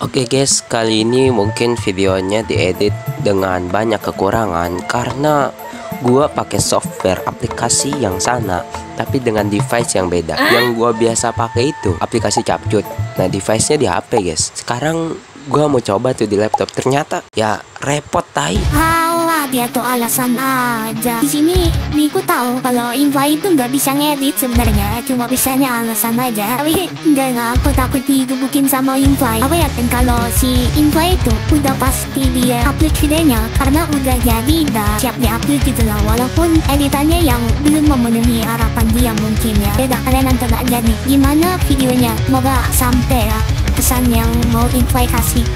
Oke guys, kali ini mungkin videonya diedit dengan banyak kekurangan karena gua pakai software aplikasi yang sama tapi dengan device yang beda. Yang gua biasa pakai itu aplikasi Capcut. Nah, device-nya di HP guys. Sekarang gua mau coba tuh di laptop, ternyata ya repot tai. Halah, dia tuh alasan aja. Di sini Niku tahu kalau Inva itu nggak bisa ngedit sebenarnya, cuma bisanya alasan aja. Tapi enggak, aku takut digebukin sama Inva. Aku yakin kalau si Inva itu udah pasti dia upload videonya karena udah jadi dah siap di-upload gitu lah. Walaupun editannya yang belum memenuhi harapan dia mungkin ya. Beda kalian nonton aja nih gimana videonya. Semoga sampai ya pesan yang mau Inva kasih.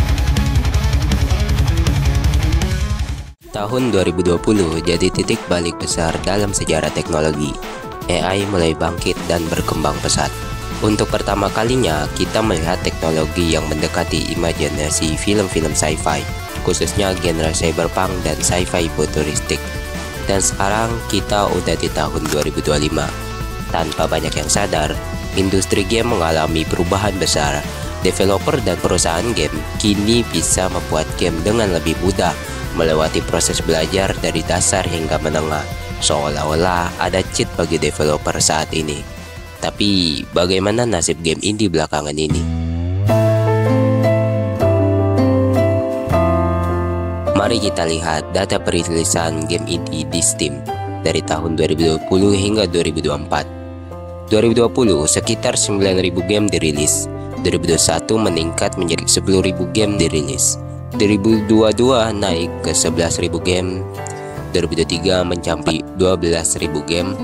Tahun 2020 jadi titik balik besar dalam sejarah teknologi. AI mulai bangkit dan berkembang pesat. Untuk pertama kalinya, kita melihat teknologi yang mendekati imajinasi film-film sci-fi, khususnya genre cyberpunk dan sci-fi futuristik. Dan sekarang kita udah di tahun 2025. Tanpa banyak yang sadar, industri game mengalami perubahan besar. Developer dan perusahaan game kini bisa membuat game dengan lebih mudah, melewati proses belajar dari dasar hingga menengah, seolah-olah ada cheat bagi developer saat ini. Tapi bagaimana nasib game indie belakangan ini? Mari kita lihat data perilisan game indie di Steam dari tahun 2020 hingga 2024. 2020 sekitar 9.000 game dirilis, 2021 meningkat menjadi 10.000 game dirilis. 2022 naik ke 11.000 game, 2023 mencapai 12.000 game,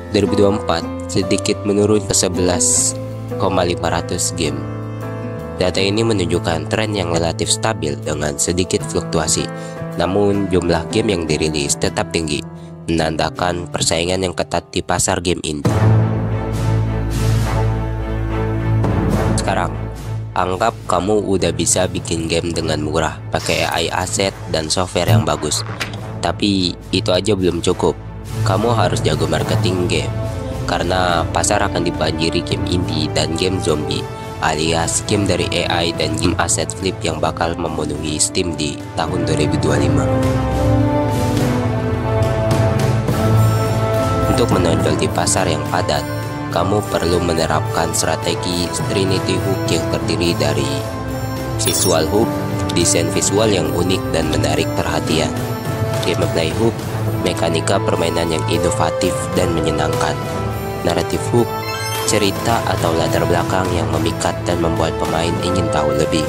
2024 sedikit menurun ke 11.500 game. Data ini menunjukkan tren yang relatif stabil dengan sedikit fluktuasi, namun jumlah game yang dirilis tetap tinggi, menandakan persaingan yang ketat di pasar game indie. Sekarang, anggap kamu udah bisa bikin game dengan murah, pakai AI asset dan software yang bagus. Tapi itu aja belum cukup. Kamu harus jago marketing game, karena pasar akan dibanjiri game indie dan game zombie, alias game dari AI dan game asset flip yang bakal memenuhi Steam di tahun 2025. Untuk menonjol di pasar yang padat, kamu perlu menerapkan strategi Trinity Hook yang terdiri dari visual hook, desain visual yang unik dan menarik perhatian, gameplay hook, mekanika permainan yang inovatif dan menyenangkan, narrative hook, cerita atau latar belakang yang memikat dan membuat pemain ingin tahu lebih.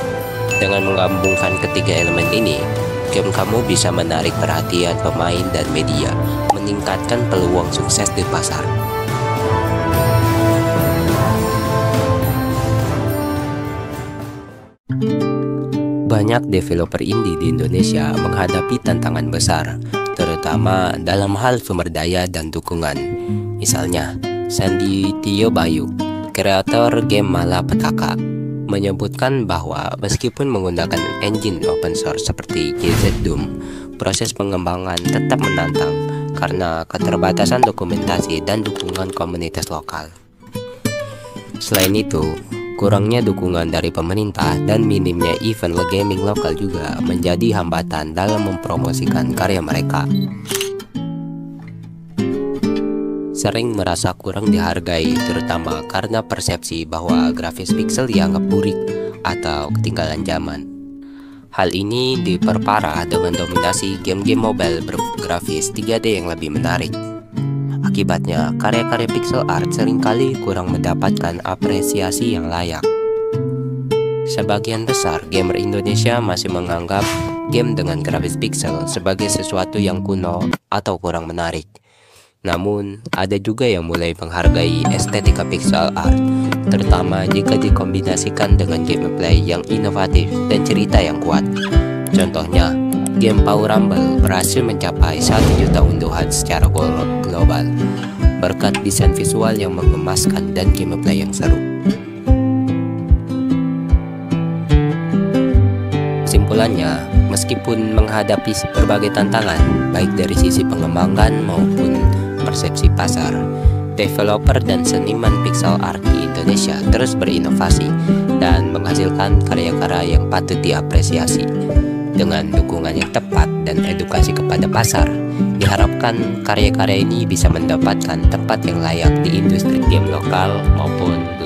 Dengan menggabungkan ketiga elemen ini, game kamu bisa menarik perhatian pemain dan media, meningkatkan peluang sukses di pasar. Banyak developer indie di Indonesia menghadapi tantangan besar, terutama dalam hal sumber daya dan dukungan. Misalnya, Sandi Tio Bayu, kreator game Malapetaka, menyebutkan bahwa meskipun menggunakan engine open source seperti GZ Doom, proses pengembangan tetap menantang karena keterbatasan dokumentasi dan dukungan komunitas lokal. Selain itu, kurangnya dukungan dari pemerintah dan minimnya event gaming lokal juga menjadi hambatan dalam mempromosikan karya mereka. Sering merasa kurang dihargai, terutama karena persepsi bahwa grafis pixel dianggap burik atau ketinggalan zaman. Hal ini diperparah dengan dominasi game-game mobile bergrafis 3D yang lebih menarik. Akibatnya, karya-karya pixel art seringkali kurang mendapatkan apresiasi yang layak. Sebagian besar gamer Indonesia masih menganggap game dengan grafis pixel sebagai sesuatu yang kuno atau kurang menarik. Namun, ada juga yang mulai menghargai estetika pixel art, terutama jika dikombinasikan dengan gameplay yang inovatif dan cerita yang kuat. Contohnya, game Power Rumble berhasil mencapai 1 juta unduhan secara global berkat desain visual yang mengemaskan dan gameplay yang seru. Kesimpulannya, meskipun menghadapi berbagai tantangan, baik dari sisi pengembangan maupun persepsi pasar, developer dan seniman pixel art di Indonesia terus berinovasi dan menghasilkan karya-karya yang patut diapresiasi. Dengan dukungan yang tepat dan edukasi kepada pasar, diharapkan karya-karya ini bisa mendapatkan tempat yang layak di industri game lokal maupun